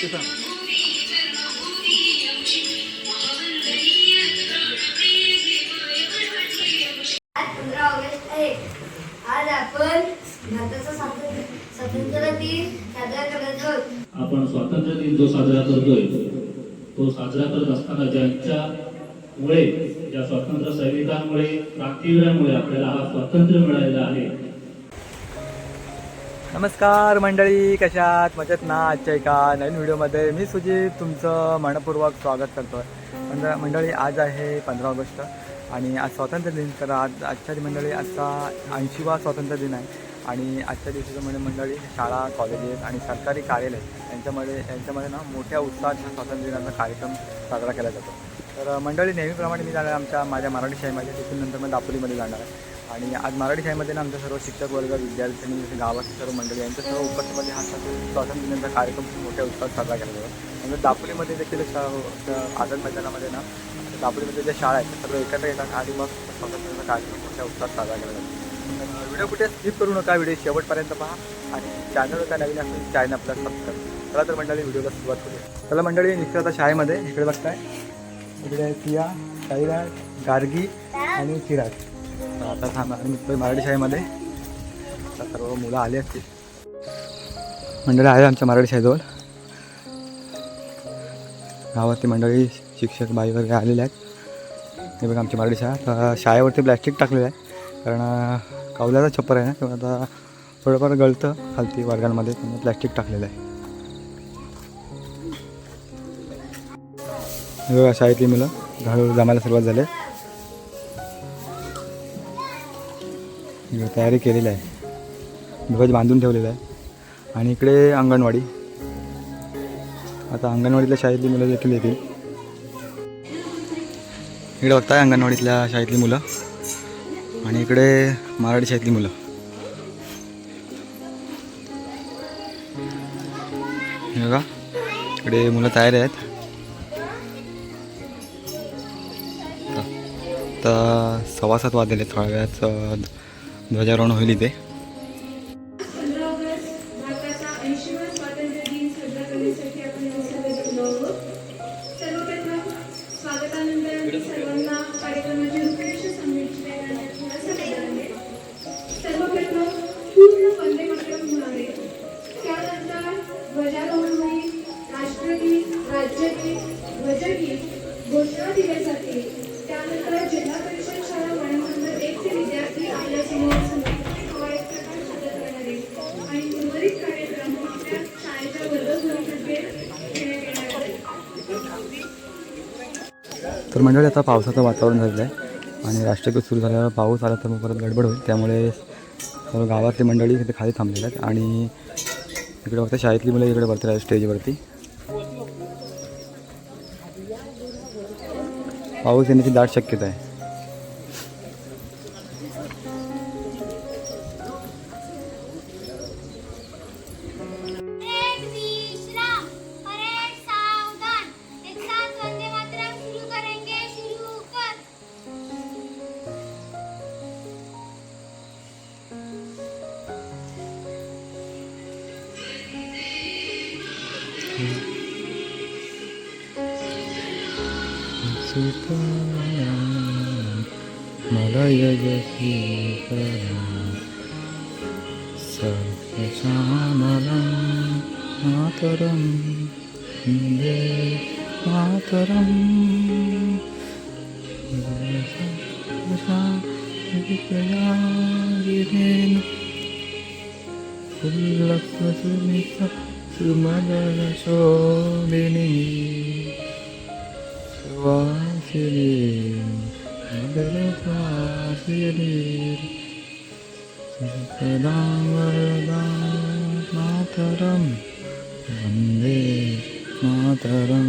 ते सांग. आज 15 ऑगस्ट आहे. आज आपण भारताचा स्वातंत्र्य दिन साजरा करत आहोत. आपण स्वातंत्र्य दिन जो साजरा करतोय तो साजरा करत असताना ज्यांच्यामुळे ज्या स्वातंत्र्य सैनिकांमुळे क्रांतिवीरांमुळे आपल्याला हा स्वातंत्र्य मिळालेला आहे. नमस्कार मंडळी, कशात मजेत ना. आजच्या एका नवीन व्हिडिओमध्ये मी सुजित तुमचं मनपूर्वक स्वागत करतो आहे. मंडळी आज आहे 15 ऑगस्ट आणि आज स्वातंत्र्य दिन. तर आजच्या मंडळी आजचा 80वा स्वातंत्र्य दिन आहे आणि आजच्या दिवशीचं म्हणजे मंडळी शाळा, कॉलेजेस आणि सरकारी कार्यालय यांच्यामध्ये ना मोठ्या उत्साहात स्वातंत्र्य दिनाचा कार्यक्रम साजरा केला जातो. तर मंडळी नेहमीप्रमाणे मी जाणार माझ्या मराठी शाळेमध्ये, तिथून नंतर मग दापोलीमध्ये जाणार आहे. आणि आज मराठी शाळेमध्ये ना आमच्या सर्व शिक्षक वर्ग, विद्यार्थ्यांनी, गावातील सर्व मंडळी यांच्या सर्व उपस्थितीमध्ये हा स्वातंत्र्य दिनाचा कार्यक्रम मोठ्या उत्साहात साजरा केला जातो. म्हणजे दापोलीमध्ये देखील आझाद मैदानामध्ये ना दापोलीमध्ये ज्या शाळा आहेत सर्व एकत्र येतात आणि मग स्वातंत्र्याचा कार्यक्रम मोठ्या उत्साहात साजरा केला जातो. व्हिडिओ कुठे स्किप करू नका, व्हिडिओ शेवटपर्यंत पहा आणि चॅनल काय नवीन असेल चॅनल आपला सबस्क्राईब. चला तर मंडळी व्हिडिओला सुरुवात करूया. चला मंडळी निघतो आता शाळेमध्ये. इकडे बघताय, इकडे सिया, साईराज, गार्गी आणि चिराज. आता थांबा निघतोय मराठी शाळेमध्ये. आता सर्व मुलं आली असतील. मंडळी आहे आमच्या मराठी शाळेजवळ. गावातली मंडळी, शिक्षक बाई वगैरे आलेले आहेत. हे बघा आमची मराठी शाळा. तर शाळेवरती प्लॅस्टिक टाकलेलं आहे कारण कौलाचा छप्पर आहे ना, तेव्हा आता थोडंफार गळतं खालती वर्गांमध्ये, त्यामुळे प्लॅस्टिक टाकलेलं आहे. हे बघा शाळेतली मुलं हळूहळू जमायला सुरुवात झाली. तयारी केलेली आहे, ध्वज बांधून ठेवलेला आहे. आणि इकडे अंगणवाडी. आता अंगणवाडीतल्या शाळेतली मुलं देखील येतील. इकडे बघताय अंगणवाडीतल्या शाळेतली मुलं आणि इकडे मराठी शाळेतली मुलं. हे बघा इकडे मुलं तयार आहेत. तर 6:15 वाजले. थोड्या वेळात ध्वजारोहण होईल इथे. 15 ऑगस्ट भारताचा 80वा स्वातंत्र्य दिन साजरा करण्यासाठी आपण सर्व जमलो आहोत. सर्वप्रथम स्वागतानंतर सर्वांना कार्यक्रमाची रूपरेषा सांगितली आहे. सर्वप्रथम पूर्ण वंदे मातरम होणार आहे. त्यानंतर ध्वजारोहण होईल, राष्ट्रगीत, राज्यगीत, ध्वजगीत घोषणा दिली जाते. त्यानंतर जिल्हा परिषद शाळा वनमंडळ 1 चे विद्यार्थी आपल्या समोर आणि उर्वरित कार्यक्रम आपल्या शाळेच्या वर्गखोलीमध्ये घेण्यात येणार आहे. तर मंडळी आता पावसाचं वातावरण झालेलं आहे आणि राष्ट्रगीत सुरू झाल्यावर पाऊस आला तर मग परत गडबड होईल. त्यामुळे सर्व गावातली मंडळी इथे खाली थांबलेले आहेत आणि इकडे फक्त शाळेतली मुलं इकडे वरती राहिले स्टेजवरती. पाऊस येण्याची दाट शक्यता आहे. मलय सर्वश्यामलं मातरं वन्दे मातरं. फुल्लकुसुमित सुमदलशोभिनी सुवासिनी मदरसासिनी सदां वरदां मातरं वन्दे मातरं.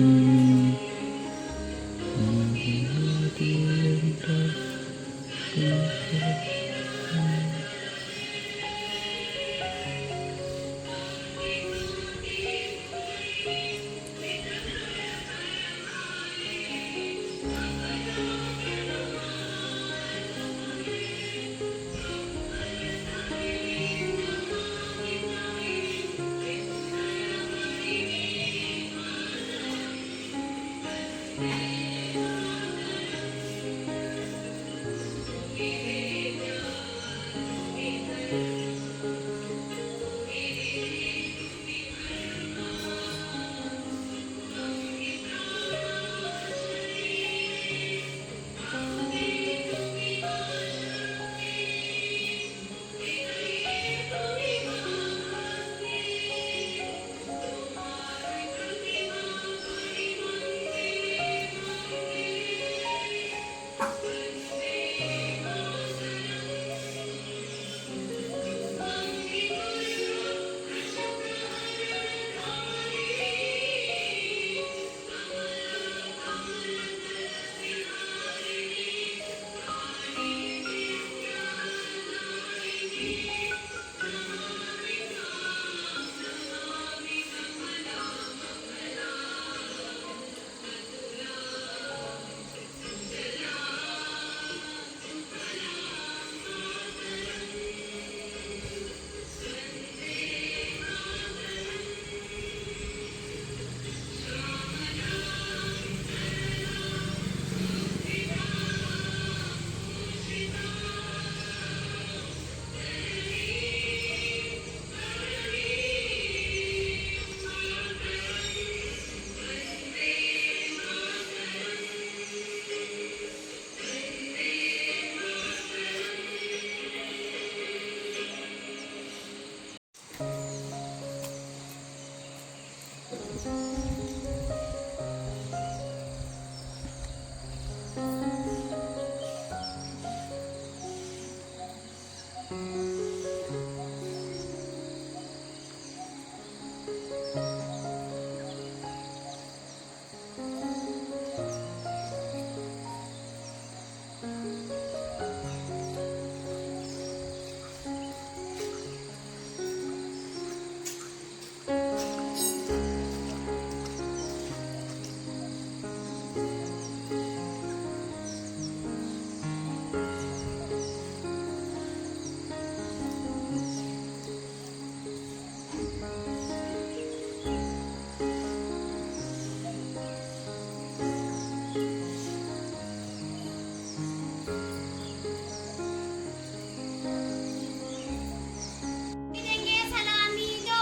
देंगे सलामी दो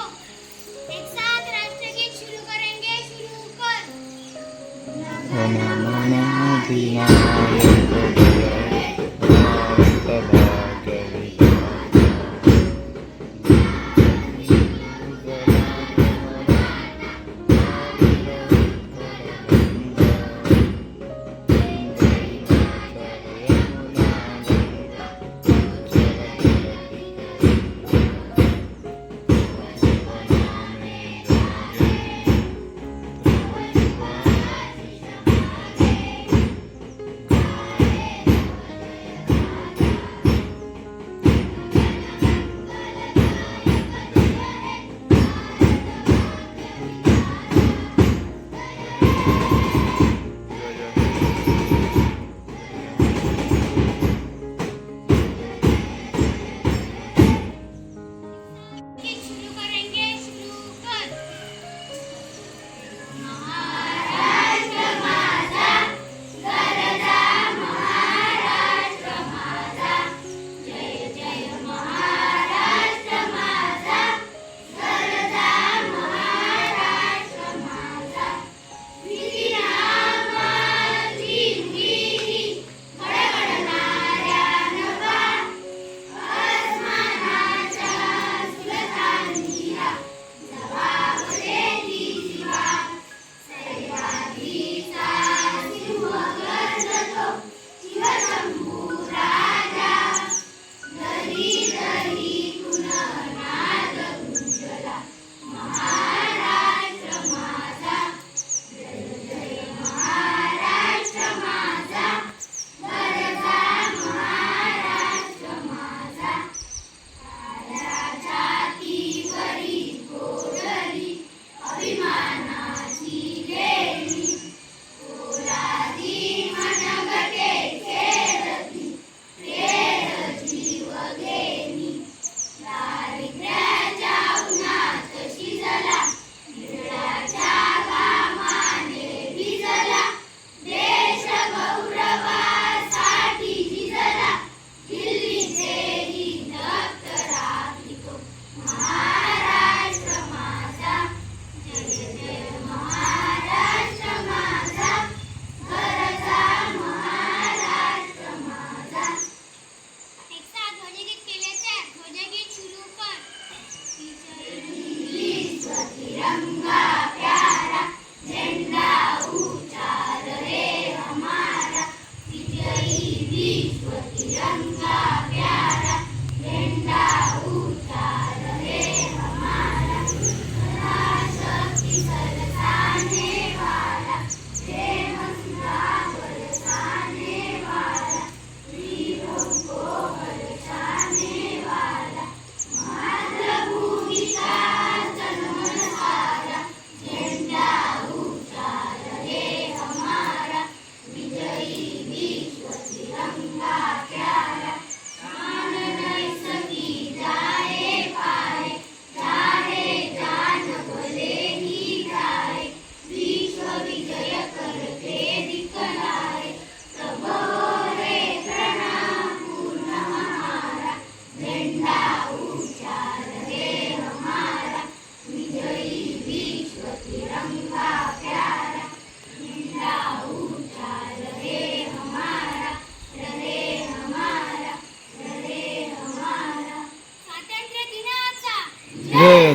एक साथ राष्ट्रगीत शुरू करेंगे शुरू कर Thank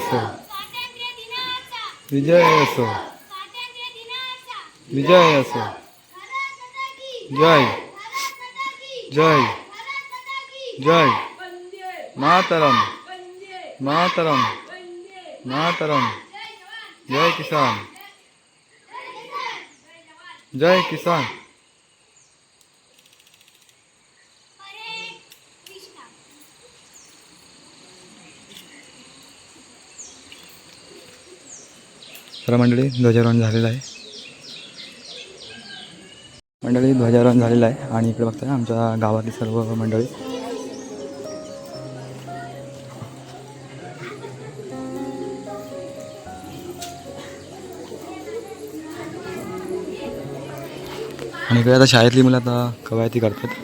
असो, विजय असो, विजय असो, जय जय जय मातरम मातरम मातरम, जय किसान जय किसान. तर मंडळी ध्वजारोहण झालेलं आहे. मंडळी ध्वजारोहण झालेलं आहे आणि इकडे बघताय आमच्या गावातली सर्व मंडळी. आणि इकडे आता शाळेतली मुलं आता कवायती करतात.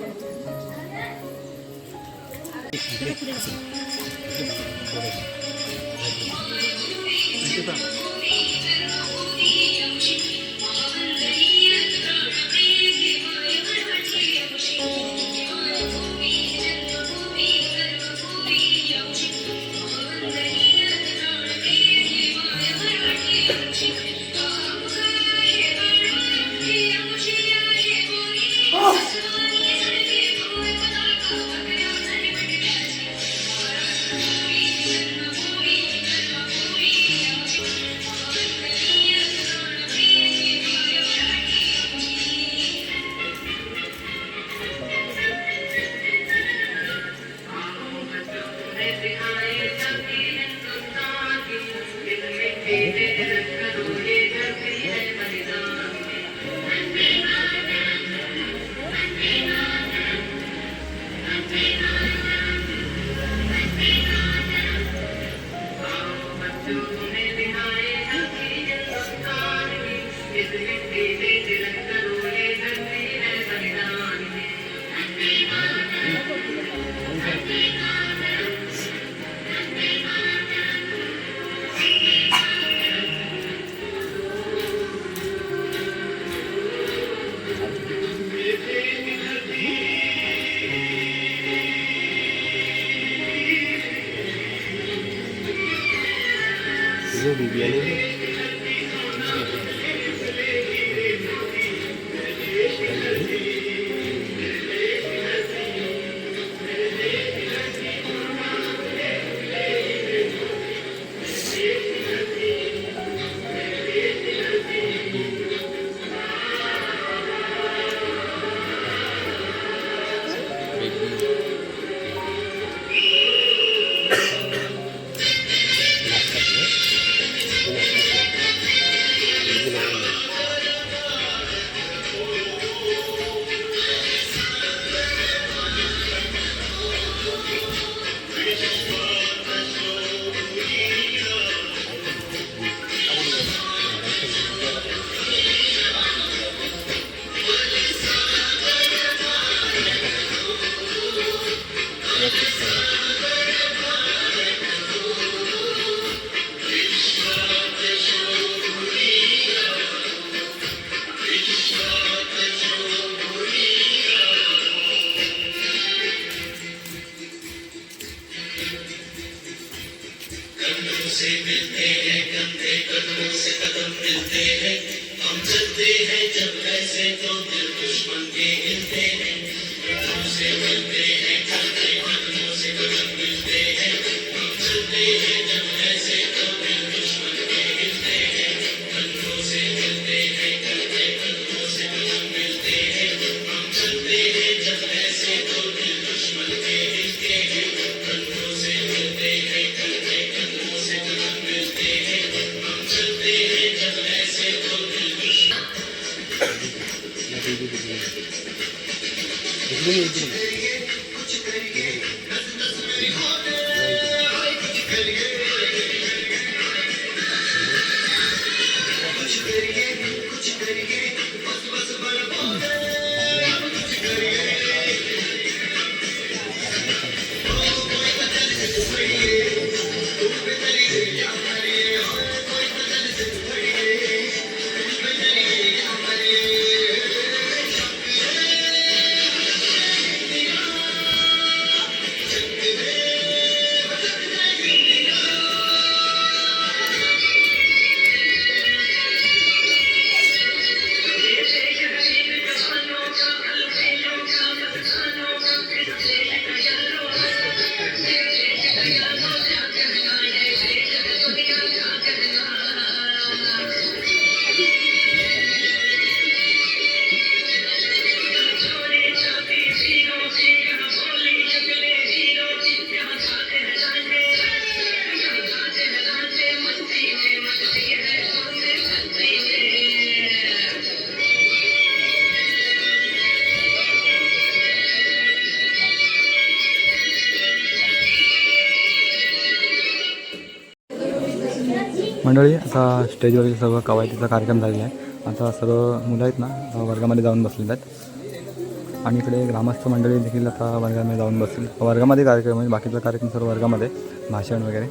मंडळी आता स्टेजवरील सर्व कवायतीचा कार्यक्रम झालेला आहे. आता सर्व मुलं आहेत ना वर्गामध्ये जाऊन बसलेले आहेत आणि इकडे ग्रामस्थ मंडळी देखील आता वर्गामध्ये जाऊन बसतील. वर्गामध्ये कार्यक्रम म्हणजे बाकीचा कार्यक्रम सर्व वर्गामध्ये भाषण वगैरे.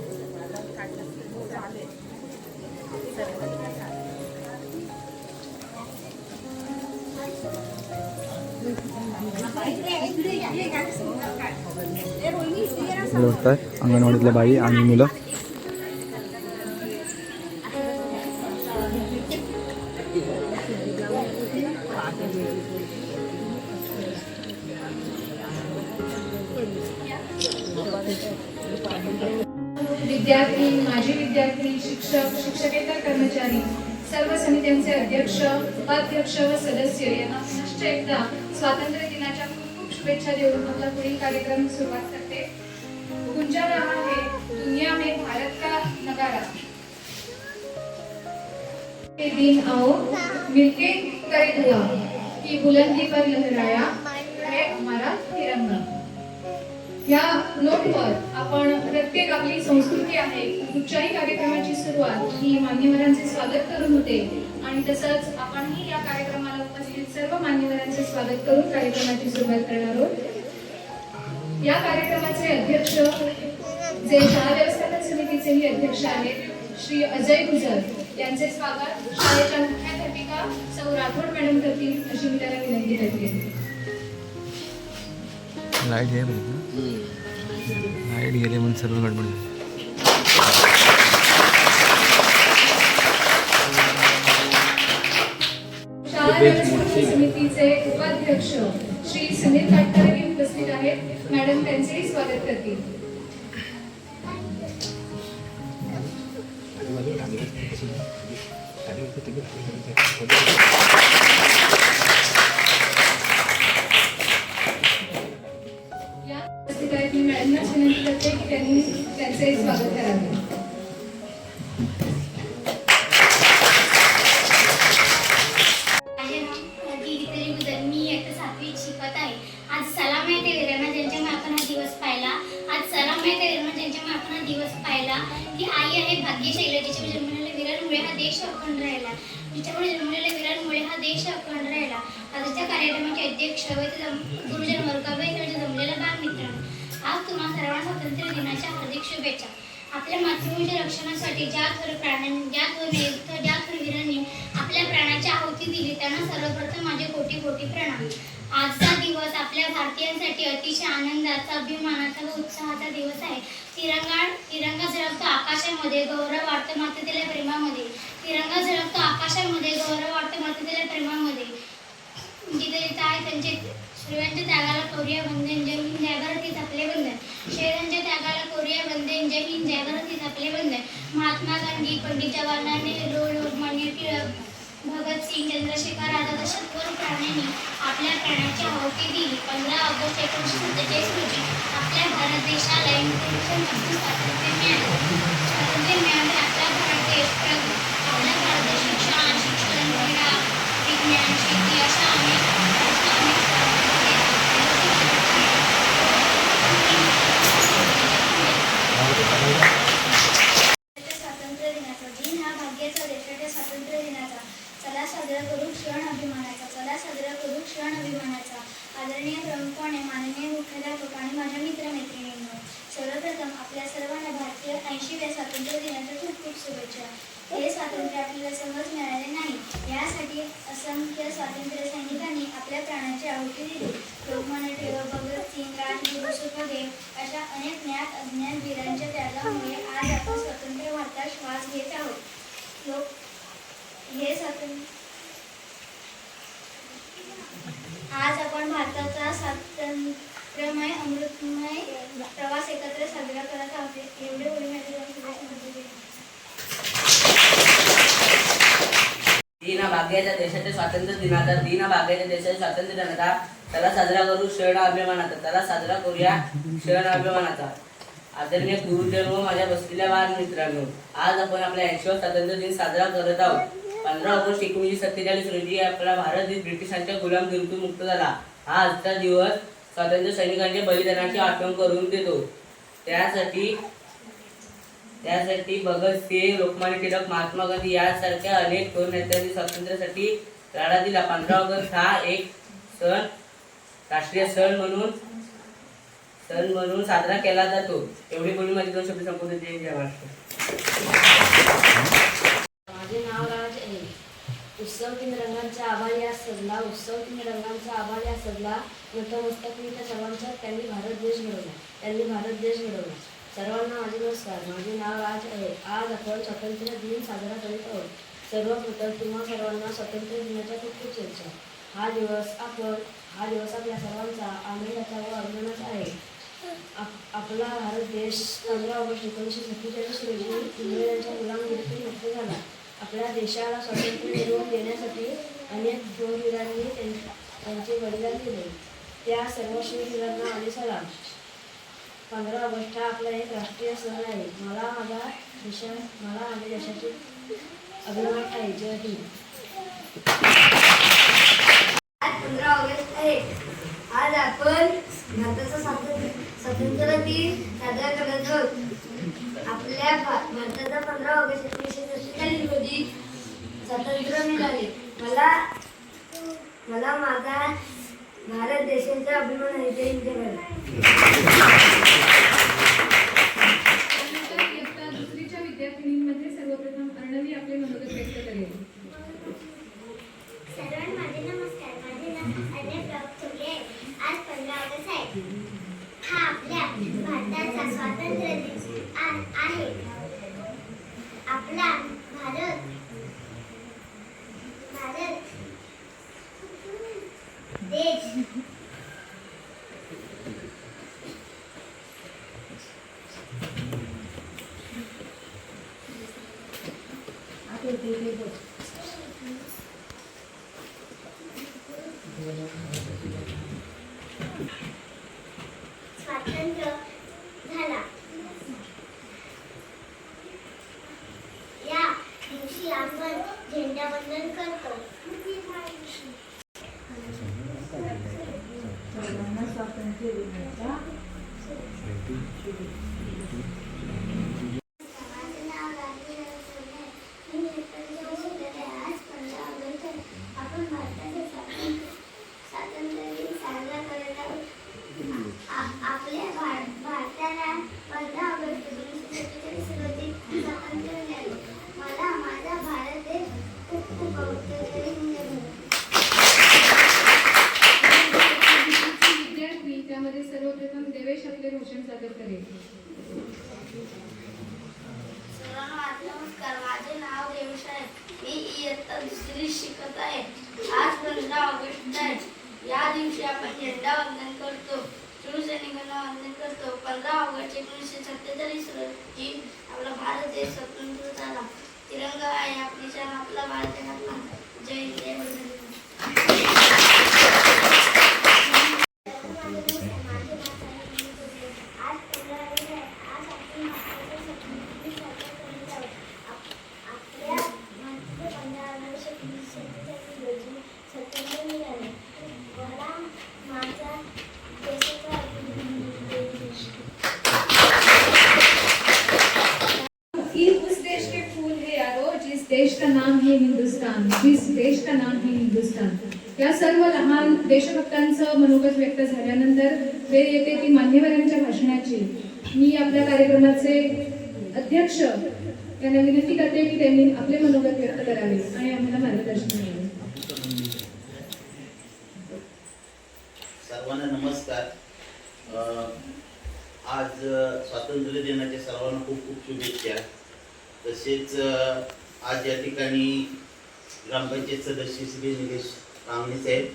इकडे बसतात अंगणवाडीतल्या बाई आणि मुलं. विद्यार्थी, माजी विद्यार्थी, शिक्षक, शिक्षकेतर कर्मचारी, सर्व समित्यांचे अध्यक्ष, उपाध्यक्ष व सदस्य यांना पुनश्च एकदा स्वातंत्र्य दिनाच्या खूप खूप शुभेच्छा देऊन आपला पुढील कार्यक्रम सुरुवात करते. गुंजा रहा है दुनिया में भारत का नगारा. ये दिन आओ मिलके करे दुआ की बुलंदी पर लहराया है हमारा तिरंगा. या नोटवर आपण प्रत्येक आपली संस्कृती आहे कुठच्याही कार्यक्रमाची सुरुवात ही मान्यवरांचे स्वागत करून होते आणि तसंच आपणही या कार्यक्रमाला उपस्थित सर्व मान्यवरांचे स्वागत करून कार्यक्रमाची सुरुवात करणार आहोत. या कार्यक्रमाचे अध्यक्ष जे शाळा व्यवस्थापन समितीचेही अध्यक्ष आहेत श्री अजय गुजर यांचे स्वागत शाळेच्या मुख्याध्यापिका सौ राठोड मॅडम करतील अशी मी त्याला विनंती करते. लाईट गेले म्हणून सर्व गडबड झाली. शाळा व्यवस्थापन समितीचे उपाध्यक्ष श्री सुनील काटकरे उपस्थित आहेत. मॅडम त्यांचेही स्वागत करतील. या उपस्थित आहेत मी मॅडमनाच विनंती करते की त्यांनी त्यांचे स्वागत करावे. मी इयत्ता 7वीत शिकत आहे. आज सलाम आहे ते वीरांना ज्यांच्यामुळे आपण हा दिवस पाहिला. आज सलाम आहे ते वीरांना ज्यांच्यामुळे आपण हा दिवस पाहिला की आई आहे भाग्यशाली जिच्यामुळे जन्मलेल्या वीरांमुळे हा देश अखंड राहिला. जिच्यामुळे जन्मलेल्या वीरांमुळे हा देश अखंड राहिला. आजच्या कार्यक्रमाचे अध्यक्ष व गुरुजन वर्ग व जमलेल्या बालमित्रांनो, आज तुम्हा सर्वांना स्वातंत्र्य दिनाच्या हार्दिक शुभेच्छा. आपल्या मातृभूमीच्या रक्षणासाठी ज्या थोर वीरांनी आपल्या प्राणाची आहुती दिली त्यांना सर्वप्रथम माझे कोटी कोटी प्रणाम. आजचा दिवस आपल्या भारतीयांसाठी अतिशय आनंदाचा, अभिमानाचा व उत्साहाचा दिवस आहे. तिरंगा झळकतो आकाशामध्ये, गौरव वाढतो मातृतेला प्रेमामध्ये. तिरंगा झळकतो आकाशामध्ये, गौरव वाढतो मातृतेला प्रेमामध्ये. जिथे जिथे आहे त्यांचे शूरांच्या त्यागाला करूया वंदन, जय हिंद जय भारत हीच आपले वंदन. शहीदांच्या त्यागाला करूया वंदन, जय हिंद जय भारत हीच आपले वंदन. महात्मा गांधी, पंडित जवाहरलाल नेहरू, लोकमान्य टिळक, भगतसिंग, चंद्रशेखर आझाद अशा थोर प्राण्यांनी आपल्या प्राणाची आहुती दिली. 15 ऑगस्ट 1947 रोजी आपल्या भारत देशाला स्वातंत्र्य मिळाले. आपला भारत देश शिक्षण, क्रीडा, विज्ञान, शेती अशा अनेक स्वातंत्र्य दिनाचा दिन हा भाग्याचा देशाच्या स्वातंत्र्य दिनाचा. चला साजरा करू क्षण अभिमानाचा. चला साजरा करू क्षण अभिमानाचा. आदरणीय प्रमुखाने, माननीय मुख्याध्यापक आणि माझ्या मित्रमैत्रिणींनो, सर्वप्रथम आपल्या सर्वांना भारतीय 80व्या स्वातंत्र्य दिनाच्या खूप खूप शुभेच्छा. हे स्वातंत्र्य आपल्याला सहज मिळाले नाही. यासाठी असंख्य स्वातंत्र्य सैनिकांनी आपल्या प्राणाची आहुती दिली. लोकमान्य टिळक, भगतसिंग, राजगुरू, सुखदेव अशा अनेक ज्ञात अज्ञात वीरांच्या त्यागामुळे आज आपण स्वतंत्र भारतात श्वास घेत आहोत. आज आपण भारताचा स्वातंत्र्यमय अमृतमय प्रवास एकत्र साजरा करत आहोत. एवढे बोलून दिन हा भाग्याच्या देशाच्या स्वातंत्र्य दिनाचा. दिन हा भाग्याच्या देशाच्या स्वातंत्र्य दिनाचा. त्याला साजरा करू क्षण अभिमानाचा. त्याला साजरा करूया क्षण अभिमानाचा. आदरणीय गुरुजन व माझ्या बसलेल्या बाल मित्रांनो, आज आपण आपला 80वा स्वातंत्र्य दिन साजरा करत आहोत. 15 ऑगस्ट 1947 रोजी आपला भारत देश ब्रिटिशांच्या गुलामगिरीतून मुक्त झाला. हा आजचा दिवस स्वातंत्र्य सैनिकांच्या बलिदानाची आठवण करून देतो. त्यासाठी त्यासाठी भगतसिंग, लोकमान्य टिळक, महात्मा गांधी यासारख्या अनेक थोर नेत्यांनी स्वातंत्र्यासाठी लढा दिला. 15 ऑगस्ट हा एक सण, राष्ट्रीय सण म्हणून साजरा केला जातो. एवढी बोलून माझी 2 शब्द संपवतो. जय महाराष्ट्र. माझे नाव राज आहे. उत्सव 3 रंगांचा आभार या सजला, उत्सव 3 रंगांचा आभार या सजला. नतमस्तक मी त्या सर्वांचा, त्यांनी भारत देश घडवला. सर्वांना माझे नमस्कार. माझे नाव राज आहे. आज आपण स्वातंत्र्य दिन साजरा करीत आहोत. सर्वप्रथम तुम्हा सर्वांना स्वातंत्र्य दिनाच्या खूप खूप शुभेच्छा. हा दिवस आपल्या सर्वांचा आनंदाचा व अभिमानाचा आहे. आपला भारत देश 15 ऑगस्ट 1947 रोजी इंग्रजांच्या गुलामगिरीतून मुक्त झाला. आपल्या देशाला स्वातंत्र्य मिळवून देण्यासाठी अनेक शूरवीरांनी त्यांचे बलिदान दिले. त्या सर्व शूरवीरांना आले सलाम. 15 ऑगस्ट हा आपला एक राष्ट्रीय सण आहे. मला माझ्या देशाची अभिमान आहे. जय हिंद. आज 15 ऑगस्ट आहे. आज आपण भारताचा स्वातंत्र्य दिन साजरा करत आहोत. आपल्या भारताचा 15 ऑगस्ट 1947 रोजी स्वातंत्र्य मिळाले. मला माझा भारत देशाचा अभिमान आहे. जय हिंद. त्यानंतर इयत्ता 2रीच्या विद्यार्थिनींमध्ये सर्वप्रथम अर्णवी आपले मनोगत व्यक्त करेल. सर्वांना माझे नमस्कार. माझे नाव अर्णव चोपडे आहे. आज 15 ऑगस्ट आहे. हा आपल्या भारताचा स्वातंत्र्य दिन आहे. आपला भारत देश स्वातंत्र्य झाला. या दिवशी आपण झेंडावंदन करतो. माझे नाव राजवीर आहे. मी इयत्ता 4मध्ये आहे. आज 15 ऑगस्ट आहे. आपण भारताचे स्वातंत्र्य दिन साजरा करत आहोत. आपल्या भारताला 15 ऑगस्ट 1947 रोजी स्वातंत्र्य मिळाले. मला माझा भारत देश खूप खूप आवडतो. जय हिंद. विद्यार्थी त्यामध्ये सर्वप्रथम देवेश आपले भाषण सादर करेल. सर्वांना माझे नमस्कार. माझे नाव देवेश आहे. मी इयत्ता 2रीत शिकत आहे. आज 15 ऑगस्ट आहे. या दिवशी आपण झेंडावंदन करतो. शिवसैनिकांना वंदन करतो. 15 ऑगस्ट 1947 रोजी आपला भारत देश स्वतंत्र झाला. तिरंगा आहे आपली शान, आपला भारत आहे आपला. जय हिंद. जय भारत. उस देश के फूल है यारो जिस देश का नाम है हिंदुस्तान, जिस देश का नाम है हिंदुस्तान. या सर्व लहान देशभक्तांचं मनोगत व्यक्त झाल्यानंतर वेळ येते ती मान्यवरांच्या भाषणाची. मी आपल्या कार्यक्रमाचे अध्यक्ष यांना विनंती करते की त्यांनी आपले मनोगत व्यक्त करावे आणि आम्हाला मार्गदर्शन करावे. सर्वांना नमस्कार. आज स्वातंत्र्य दिनाच्या सर्वांना खूप खूप शुभेच्छा. तसेच आज या ठिकाणी ग्रामपंचायत सदस्य श्री निलेश कांगणे साहेब,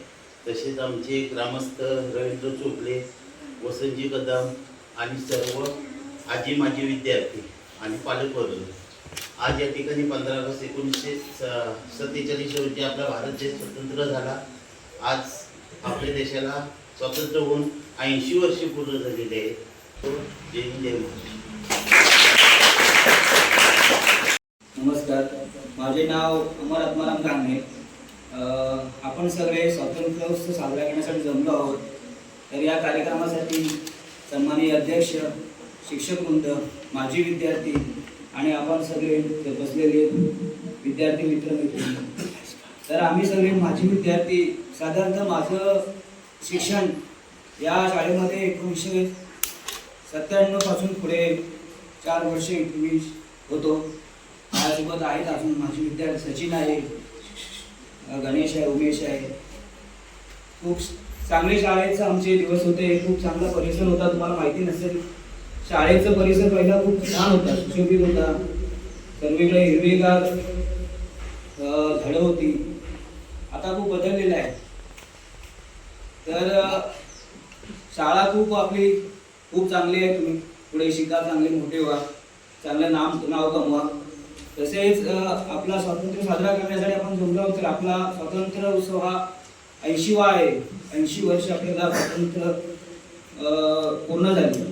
तसेच आमचे ग्रामस्थ रवींद्र चोपले, वसंतजी कदम आणि सर्व आजी माजी विद्यार्थी आणि पालकवर्ग, आज या ठिकाणी 15 ऑगस्ट 1947 रोजी आपला भारत देश स्वतंत्र झाला. आज आपल्या देशाला स्वातंत्र्य होऊन 80 वर्षे पूर्ण झालेले आहेत. जय हिंद. जय महाराष्ट्र. नमस्कार. माझे नाव अमर आत्माराम कांगणे. आपण सगळे स्वातंत्र्य उत्सव साजरा करण्यासाठी जमलो आहोत. तर या कार्यक्रमासाठी सन्माननीय अध्यक्ष, शिक्षक वृंद, माजी विद्यार्थी आणि आपण सगळे इथे बसलेले विद्यार्थी मित्र मैत्रिणी. तर आम्ही सगळे माजी विद्यार्थी, साधारणतः माझं शिक्षण या शाळेमध्ये 1997 पासून पुढे 4 वर्षे मी होतो. माझ्यासोबत आहेत अजून माझे विद्यार्थी, सचिन आहे, गणेश आहे, उमेश आहे. खूप चांगले शाळेचे आमचे दिवस होते. खूप चांगला परिसर होता. तुम्हाला माहिती नसेल, शाळेचा परिसर पहिला खूप छान होता, सुशोभित होता. सर्वीकडे हिरवीगार झाडं होती. आता खूप बदललेलं आहे. तर शाळा खूप आपली खूप चांगली आहे. तुम्ही पुढे शिका, चांगले मोठे व्हा, चांगलं नाव कमवा. तसेच आपला स्वातंत्र्य साजरा करण्यासाठी आपण जमलो आहोत. तर आपला स्वातंत्र्य उत्सव हा 80वा आहे. 80 वर्ष आपल्याला स्वातंत्र्य पूर्ण झाली.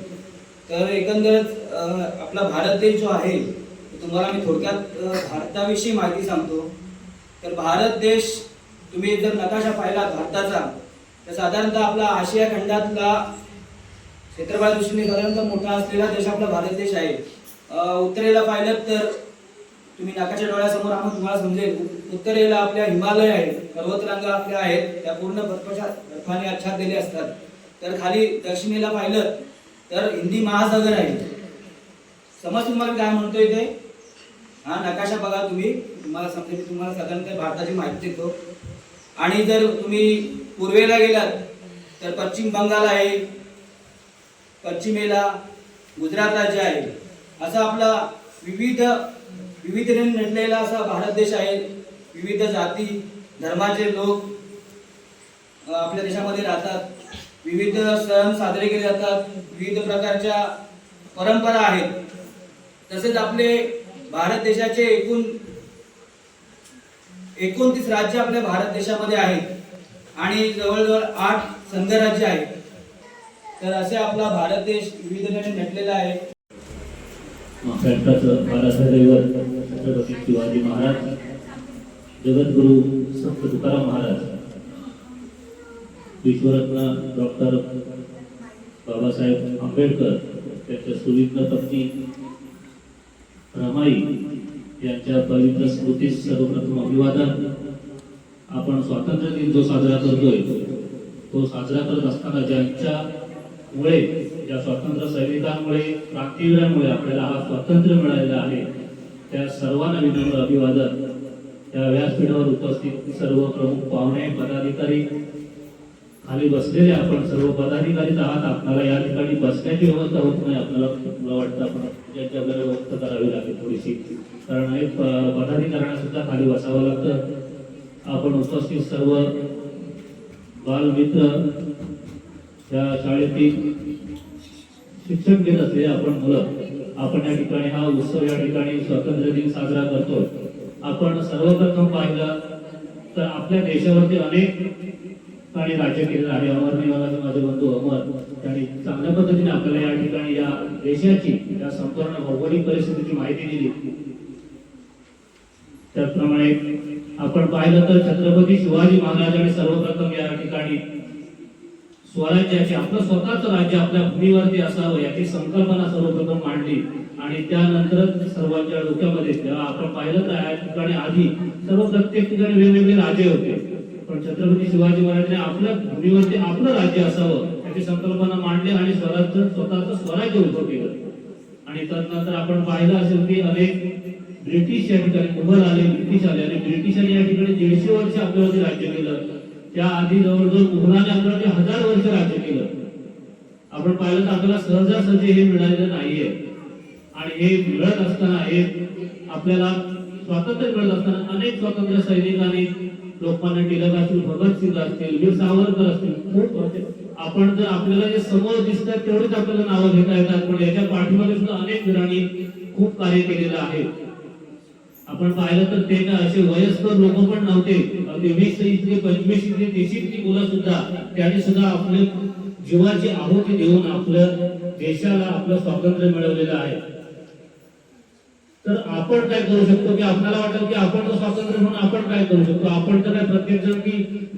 तर एकंदरच आपला भारत देश जो आहे, तुम्हाला मी थोडक्यात भारताविषयी माहिती सांगतो. तर भारत देश, तुम्ही जर नकाशा पाहिला भारताचा, तर साधारणतः आपला आशिया खंडातला क्षेत्रफळ दृष्टीने साधारणतः मोठा असलेला देश आपला भारत देश आहे. उत्तरेला पाहिलं तर तुम्ही नकाशा डोळ्यासमोर आम्हाला तुम्हाला समजेल, उत्तरेला आपल्या हिमालय आहे, पर्वतरांगा आपल्या आहेत, त्या पूर्ण बर्फाने आच्छादलेले असतात. तर खाली दक्षिणेला पाहिलं तर हिंदी महासागर आहे. समज तुम्हाला काय म्हणतोय ते? हा नकाशा बघा तुम्ही, तुम्हाला समजेल. मी तुम्हाला साधारणतः भारताची माहिती देतो. आणि जर तुम्ही पूर्वेला गेलात तर पश्चिम बंगाल आहे, पश्चिमेला गुजरात राज्य आहे. असा आपला विविधतेने नटलेला असा भारत देश आहे. विविध जाती धर्माचे लोक आपल्या देशामध्ये राहतात. विविध सण साजरे केले जातात. विविध प्रकारच्या परंपरा आहेत. तसेच आपले भारत देशाचे एकूण 29 राज्य आपल्या भारत देशामध्ये आहेत आणि जवळजवळ 8 संघराज्य आहेत. तर असे आपला भारत देश विविधतेने नटलेला आहे. महाराष्ट्राचं बाळासाहेब दैवत छत्रपती शिवाजी महाराज, जगद्गुरु संत तुकाराम महाराज, विश्वरत्न डॉक्टर बाबासाहेब आंबेडकर, त्यांच्या सुविज्ञ पत्नी रमाई यांच्या पवित्र स्मृतीस सर्वप्रथम अभिवादन. आपण स्वातंत्र्य दिन जो साजरा करतोय, तो साजरा करत असताना ज्यांच्यामुळे, ज्या स्वातंत्र्य सैनिकांमुळे, क्रांतीवीरांमुळे आपल्याला हा स्वातंत्र्य मिळालेला आहे, त्या सर्वांना विनम्र अभिवादन. त्या व्यासपीठावर उपस्थित सर्व प्रमुख पाहुणे, पदाधिकारी, खाली बसलेले आपण सर्व पदाधिकारीच आहात. आपल्याला या ठिकाणी बसण्याची व्यवस्था होत नाही. आपल्याला मला वाटतं आपण ज्यांची आपल्याला व्यवस्था करावी लागेल थोडीशी, कारण अनेक पदाधिकाऱ्यांना सुद्धा खाली बसावं लागतं. आपण उपस्थित सर्व बालमित्र, या शाळेतील शिक्षक घेत असलेले आपण मुलं, आपण या ठिकाणी हा उत्सव, या ठिकाणी स्वातंत्र्य दिन साजरा करतो. आपण सर्वप्रथम पाहिलं तर आपल्या देशावरती अनेक ठिकाणी राज्य केलेलं आहे. अमरनेवाला माझे बंधू अमर, त्यांनी चांगल्या पद्धतीने आपल्याला या ठिकाणी या देशाची, या संपूर्ण भौगोलिक परिस्थितीची माहिती दिली. त्याचप्रमाणे आपण पाहिलं तर छत्रपती शिवाजी महाराजांनी सर्वप्रथम या ठिकाणी स्वराज्याचे, आपलं स्वतःचं राज्य आपल्या भूमीवरती असावं याची संकल्पना सर्वप्रथम मांडली. आणि त्यानंतर सर्वांच्या डोक्यामध्ये, जेव्हा आपण पाहिलं तर या ठिकाणी आधी प्रत्येक ठिकाणी वेगवेगळे राजे होते, पण छत्रपती शिवाजी महाराजांनी आपल्या भूमीवरती आपलं राज्य असावं याची संकल्पना मांडली आणि स्वतःचं स्वराज्य उभं केलं. आणि त्यानंतर आपण पाहिलं असेल की अनेक ब्रिटिश या ठिकाणी मुघल आले, ब्रिटिश आले आणि ब्रिटिशांनी या ठिकाणी 150 वर्ष आपल्यावरती राज्य केलं. त्या आधी जवळजवळ मुघलांनी आपल्यावरती 1000 वर्ष राज्य केलं. आपण पाहिलं तर आपल्याला सहजासहजी हे मिळालेलं नाहीये. आणि हे मिळत असताना, हे आपल्याला स्वातंत्र्य मिळत असताना अनेक स्वातंत्र्य सैनिकांनी, लोकमान्य टिळक असतील, भगतसिंग असतील, वीर सावरकर असतील, खूप होते. आपण जर आपल्याला जे समोर दिसतात तेवढेच आपल्याला नावं घेता येतात, पण याच्या पाठीमागे सुद्धा अनेक वीरांनी खूप कार्य केलेलं आहे. आपण पाहिलं तर ते काय असे वयस्कर लोक पण नव्हते. अगदी 20 इथले 25 इथले 30 इथली मुलं सुद्धा, त्यांनी सुद्धा आपले जीवाची आहुती देऊन आपल्या देशाला आपलं स्वातंत्र्य मिळवलेलं आहे. तर आपण काय करू शकतो की आपल्याला वाटेल की आपण तो स्वातंत्र्य म्हणून आपण काय करू शकतो? आपण तर काय प्रत्येक जण की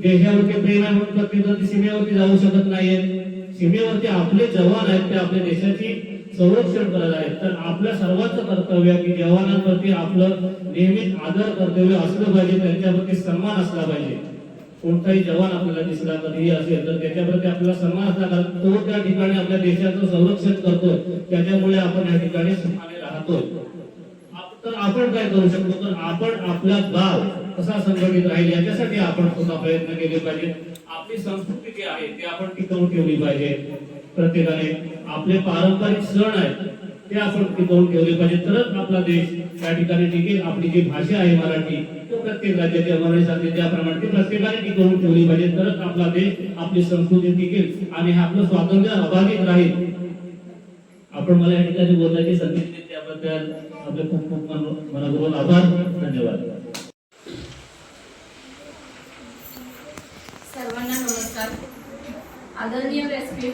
देशावरती प्रेम आहे म्हणून प्रत्येक जण सीमेवरती जाऊ शकत नाहीये. सीमेवरती आपले जवान आहेत, ते आपल्या देशाची संरक्षण करत आहेत. तर आपल्या सर्वांचं कर्तव्य आहे की जवानांप्रती आपलं नेहमीच आदर कर्तव्य असलं पाहिजे, त्यांच्याप्रती सन्मान असला पाहिजे. कोणताही जवान आपल्याला दिसला कधीही असेल तर त्याच्याप्रती आपल्याला सन्मान असला, कारण तो त्या ठिकाणी आपल्या देशाचं संरक्षण करतोय, त्याच्यामुळे आपण या ठिकाणी सुखाने राहतोय. तर आपण काय करू शकतो, तर आपण आपला गाव कसा संघटित राहील याच्यासाठी आपण सुद्धा प्रयत्न केले पाहिजे. आपली संस्कृती जी आहे ती आपण टिकवून ठेवली पाहिजे. प्रत्येकाने आपले पारंपरिक सण आहेत ते आपण टिकवून ठेवले पाहिजे, तरच आपला देश या ठिकाणी टिकेल. आपली जी भाषा आहे मराठी, तो प्रत्येक राज्याची अमरावती सांगते त्याप्रमाणे ती प्रत्येकाने टिकवून ठेवली पाहिजे, तरच आपला देश, आपली संस्कृती टिकेल आणि आपलं स्वातंत्र्य अबाधित राहील. आपण मला या ठिकाणी बोलण्याची संधी दिली त्याबद्दल आपले खूप खूप मनपूर्वक आभार. धन्यवाद. सर्वांना नमस्कार. आदरणीय व्यासपीठ,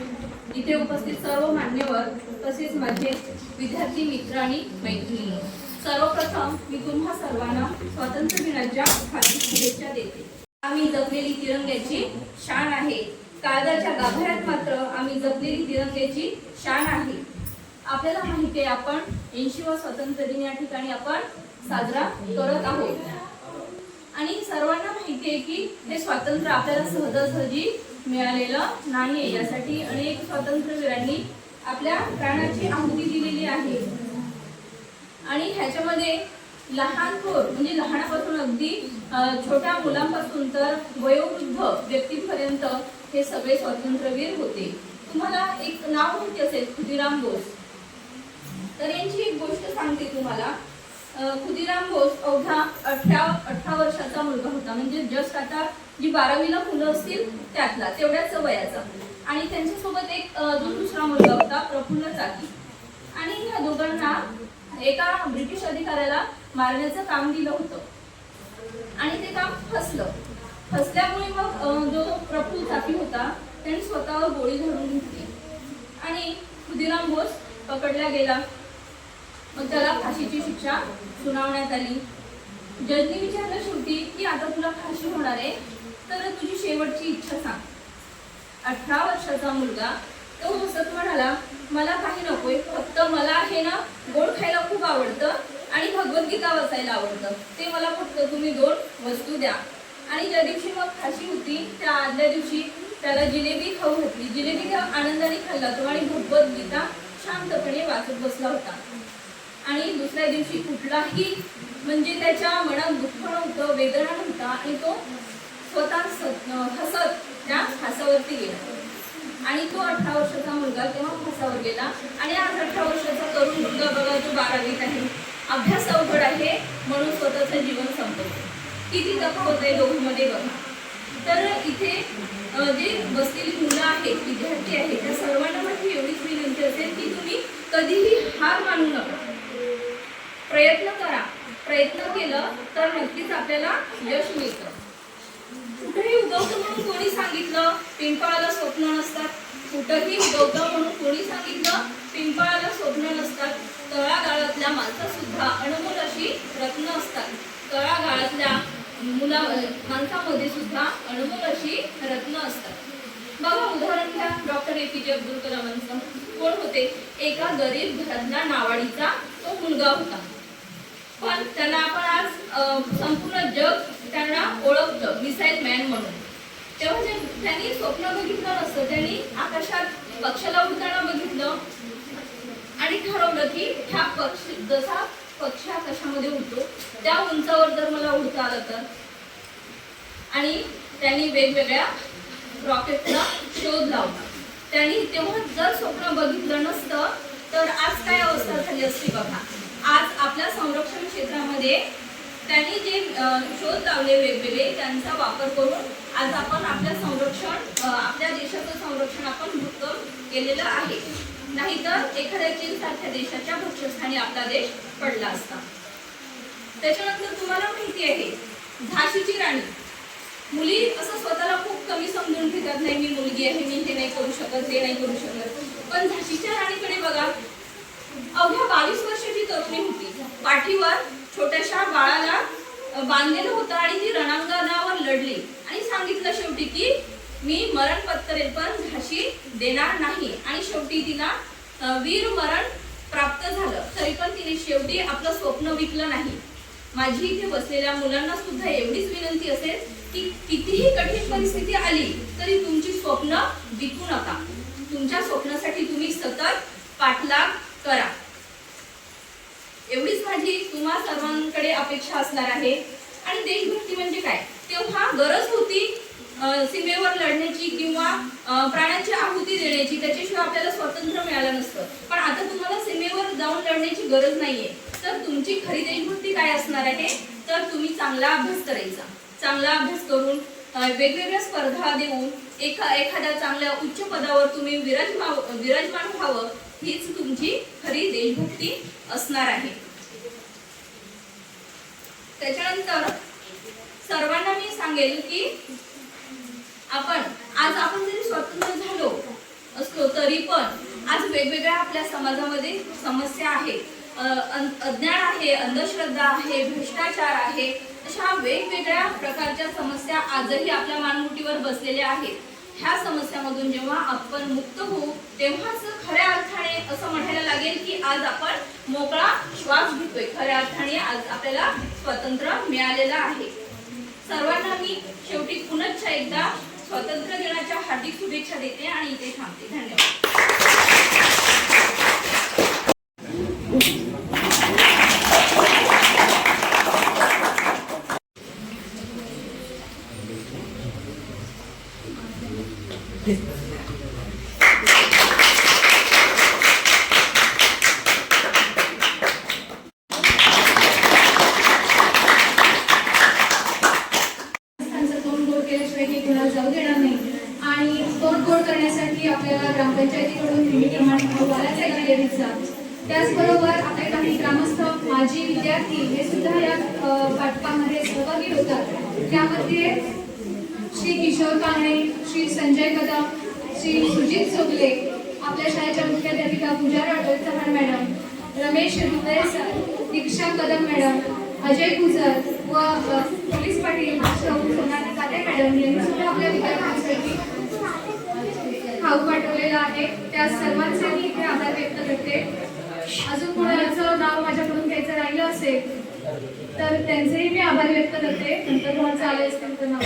इथे उपस्थित सर्व मान्यवर तसेच माझे विद्यार्थी मित्र आणि मैत्रिणी, सर्वप्रथम मी तुम्हा सर्वांना स्वातंत्र्य दिनाच्या हार्दिक शुभेच्छा देते. आम्ही जपलेली तिरंग्याची शान आहे. काळजाच्या गाभाऱ्यात मात्र आम्ही जपलेली तिरंग्याची शान आहे. आपल्याला माहिती आहे आपण 80वा स्वातंत्र्य दिन या ठिकाणी आपण साजरा करत आहोत आणि सर्वांना माहिती आहे की हे स्वातंत्र्य आपल्याला सहजासहजी मिळालेलं नाही. यासाठी अनेक स्वातंत्र्यवीरांनी आपल्या प्राणाची आहुती दिलेली आहे आणि ह्याच्यामध्ये लहान थोर म्हणजे लहानापासून अगदी छोट्या मुलांपासून तर वयोवृद्ध व्यक्तींपर्यंत हे सगळे स्वातंत्र्यवीर होते. तुम्हाला एक नाव माहिती असेल, खुदीराम बोस. तर यांची एक गोष्ट सांगते तुम्हाला. खुदीराम बोस अवघा 18 वर्षाचा मुलगा होता, म्हणजे जस्ट आता जी 12वीला मुलं असतील त्यातला, तेवढ्याच वयाचा. आणि त्यांच्यासोबत एक दुसरा मुलगा होता, प्रफुल्ल चाकी. आणि ह्या दोघांना एका ब्रिटिश अधिकाऱ्याला मारण्याचं काम दिलं होतं आणि ते काम फसल्यामुळे मग जो प्रफुल्ल चाकी होता त्यांनी स्वतःवर गोळी झाडून घेतली आणि खुदीराम बोस पकडला गेला. मग त्याला फाशीची शिक्षा सुनावण्यात आली. जजनी विचारलं शेवटी की आता तुला फाशी होणार आहे, तर तुझी शेवटची इच्छा सांग. 18 वर्षाचा मुलगा तो हसत म्हणाला, मला काही नकोय, फक्त मला हे ना गोड खायला खूप आवडतं आणि भगवद्गीता वाचायला आवडतं, ते मला फक्त तुम्ही 2 वस्तू द्या. आणि ज्या दिवशी मग फाशी होती त्या आदल्या दिवशी त्याला जिलेबी खाऊ घातली. जिलेबी त्या आनंदाने खाल्ला तो आणि भगवद्गीता शांतपणे वाचत बसला होता. आणि दुसऱ्या दिवशी कुठलाही म्हणजे त्याच्या मनात दुःख नव्हतं, वेदना नव्हता आणि तो स्वतः हसत त्या फासावरती गेला. आणि तो 18 वर्षाचा मुलगा तेव्हा फासावर गेला. आणि आज 18 वर्षाचा तरुण मुलगा बघा जो 12वीत आहे, अभ्यास अवघड आहे म्हणून स्वतःचं जीवन संपवतो. किती तफावत आहे दोघांमध्ये बघा. तर इथे जे बसलेली मुलं आहेत, विद्यार्थी आहेत, त्या सर्वांना माझी एवढीच विनंती असेल की तुम्ही कधीही हार मानू नका, प्रयत्न करा. प्रयत्न केलं तर नक्कीच आपल्याला यश मिळतं. कुठेही उगवतं म्हणून कोणी सांगितलं पिंपळाला स्वप्न नसतात, कुठंही उगवतं म्हणून कोणी सांगितलं पिंपळाला स्वप्न नसतात. तळागाळातल्या माणसं सुद्धा अनमोल अशी रत्न असतात. तळागाळातल्या माणसामध्ये सुद्धा अनमोल अशी रत्न असतात. बघा उदाहरण घ्या डॉक्टर APJ अब्दुल कलामांचं. कोण होते? एका गरीब घरातला नावाडीचा तो मुलगा होता, पण त्यांना आपण आज संपूर्ण जग त्यांना ओळखतं मिसाईल मॅन म्हणून. तेव्हा त्यांनी स्वप्न बघितलं नसतं, त्यांनी आकाशात पक्षाला उडताना बघितलं आणि ठरवलं की ह्या जसा पक्षी आकाशामध्ये उडतो त्या उंचावर जर मला उडता आलं तर. आणि त्यांनी वेगवेगळ्या रॉकेटचा शोध लावला. त्यांनी तेव्हा जर स्वप्न बघितलं नसतं तर आज काय अवस्था झाली असती बघा. आज आपल्या संरक्षण क्षेत्रामध्ये त्यांनी जे शोध लावले वेगवेगळे, त्यांचा वापर करून आज आपण आपल्या देशाचं संरक्षण आपण भक्कम केलेलं आहे. नाहीतर एखाद्या चीनसारख्या देशाच्या भक्षस्थानी आपला देश पडला असता. त्याच्यानंतर तुम्हाला माहिती आहे झाशीची राणी. मुली असं स्वतःला खूप कमी समजून घेतात, नाही मी मुलगी आहे, मी हे नाही करू शकत, ते नाही करू शकत. पण झाशीच्या राणीकडे बघा, अवघ्या 22 वर्षाची तरुणी होती, पाठीवर छोट्याशा बाळाला बांधलेलं होतं आणि ती रणांगणावर लढली आणि सांगितलं शेवटी की मी मरण पत्करेल पण झाशी देणार नाही. आणि शेवटी तिला वीर मरण प्राप्त झालं, तरी पण तिने शेवटी आपलं स्वप्न विकलं नाही. माझी इथे बसलेल्या मुलांना सुद्धा एवढीच विनंती असेल की कितीही कठीण परिस्थिती आली तरी तुमची स्वप्न विकू नका. तुमच्या स्वप्नासाठी तुम्ही सतत पाठलाग करा. एवढीच माझी तुम्हा सर्वांकडे अपेक्षा असणार आहे. आणि देशभक्ती म्हणजे काय? तेव्हा गरज होती सीमेवर लढण्याची किंवा प्राणांची आहुती देण्याची, त्याच्याशिवाय आपल्याला स्वातंत्र्य मिळालं नसतं. पण आता तुम्हाला सीमेवर जाऊन लढण्याची गरज नाहीये. तर तुमची खरी देशभक्ती काय असणार आहे? तर तुम्ही चांगला अभ्यास करायचा. चांगला अभ्यास करून वेगवेगळ्या स्पर्धा देऊन एखाद्या चांगल्या उच्च पदावर तुम्ही विराजमान व्हावं, हीच तुमची खरी देशभक्ती असणार आहे. त्याच्यानंतर सर्वांना मी सांगेल की आज आपण जरी स्वतंत्र झालो असलो तरी पण आज वेगवेगळ्या आपल्या समाजामध्ये समस्या आहेत. अज्ञान आहे, अंधश्रद्धा आहे, भ्रष्टाचार आहे. अशा वेगवेगळ्या प्रकारच्या समस्या आजही आपल्या मानमुठीवर बसलेल्या आहेत. ह्या समस्यामधून जेव्हा आपण मुक्त होऊ तेव्हाच खऱ्या अर्थाने असं म्हणायला लागेल की आज आपण मोकळा श्वास घेतोय. खऱ्या अर्थाने आज आपल्याला स्वातंत्र्य मिळालेलं आहे. सर्वांना मी शेवटी पुनश्च एकदा स्वातंत्र्य दिनाच्या हार्दिक शुभेच्छा देते आणि इथे थांबते. धन्यवाद. तोंड गोड केल्याशिवाय हे कोणाला जाऊ देणार नाही. आणि तोंड गोड करण्यासाठी आपल्याला ग्रामपंचायतीकडून नेहमीप्रमाणे बोलायचा आहे लेडीजचा. त्याचबरोबर आपले काही ग्रामस्थ, माजी विद्यार्थी हे सुद्धा या पाठपामध्ये सहभागी होतात. त्यामध्ये श्री किशोर कांगणे, श्री संजय कदम, श्री सुजित चोगले, आपल्या शाळेच्या मुख्याध्यापिका पूजा चव्हाण मॅडम, रमेश हृदय सर, दीक्षा कदम मॅडम, अजय गुजर व पोलीस पाटील सोनाली कादे मॅडम यांनी सुद्धा आपल्या विद्यार्थ्यांसाठी खाऊ पाठवलेला आहे. त्या सर्वांचे मी इथे आभार व्यक्त करते. अजून कोणाचं नाव माझ्याकडून घ्यायचं राहिलं असेल तर त्यांचेही मी आभार व्यक्त करते. नंतर कोणाचं आले असतील तर नाव.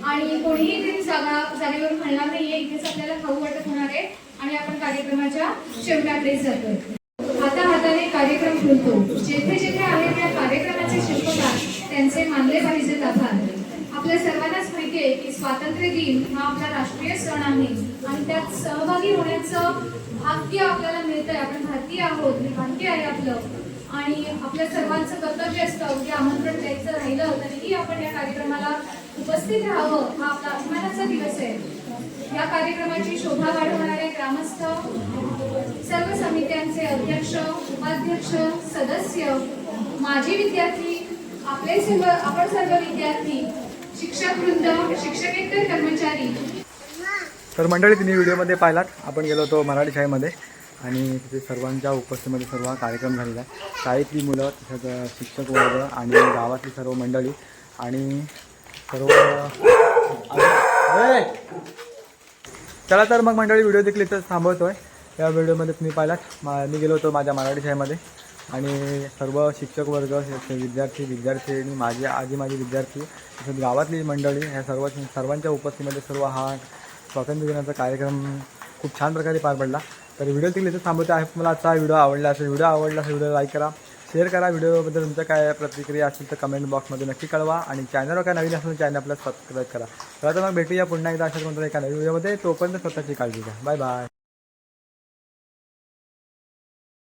आणि कोणीही इथे जागेवरून हलणार नाहीये. इथेच आपल्याला खाऊ वाटप होणार आहे आणि आपण कार्यक्रमाच्या शेवटाकडे जातोय. हाताहाताने कार्यक्रम फुलतो. जेथे जेथे आहे त्या कार्यक्रमाचे शिल्पकार त्यांचे मानले पाहिजेत आभार. आपल्या सर्वांनाच माहिती आहे की स्वातंत्र्य दिन हा आपला राष्ट्रीय सण आहे आणि त्यात सहभागी होण्याचं भाग्य आपल्याला मिळतंय. आपण भारतीय आहोत हे भाग्य आहे आपलं. आणि आपल्या सर्वांचं कर्तव्य असतं की आमंत्रण द्यायचं राहिलं तरीही आपण या कार्यक्रमाला उपस्थित राहावं. हा आपला अभिमानाचा दिवस आहे. या कार्यक्रमाची शोभा वाढवणारे ग्रामस्थ, सर्व समित्यांचे अध्यक्ष, उपाध्यक्ष, सदस्य, माजी विद्यार्थी, आपण सर्व विद्यार्थी, शिक्षक वृंद, शिक्षकेतर कर्मचारी. तर मंडळी तुम्ही व्हिडिओमध्ये पाहिलात आपण गेलो होतो मराठी शाळेमध्ये आणि तिथे सर्वांच्या उपस्थितीमध्ये सर्व कार्यक्रम झालेला आहे. शाळेतली मुलं, तसंच शिक्षक वर्ग आणि गावातली सर्व मंडळी आणि सर्व. चला तर मग मंडळी व्हिडिओ देखील इथंच थांबवतो आहे. या व्हिडिओमध्ये तुम्ही पाहिलात मी गेलो होतो माझ्या मराठी शाळेमध्ये आणि सर्व शिक्षक वर्ग, विद्यार्थी आणि माझी विद्यार्थी तसंच गावातली मंडळी ह्या सर्वांच्या उपस्थितीमध्ये सर्व हा स्वातंत्र्य दिनाचा कार्यक्रम खूप छान प्रकारे पार पडला. तर व्हिडिओ देखील इथं थांबवतो आहे. मला आजचा व्हिडिओ आवडला असेल, व्हिडिओ लाईक करा, शेअर करा. व्हिडिओबद्दल तुमच्या काय प्रतिक्रिया असेल तर कमेंट बॉक्समध्ये नक्की कळवा आणि चॅनलवर काय नवीन असेल तर चॅनल आपल्याला सबस्क्राईब करा. तर आता मग भेटूया पुन्हा एकदा अशा कोणत्या एका नवीन व्हिडिओमध्ये. तोपर्यंत स्वतःची काळजी घ्या. Bye bye.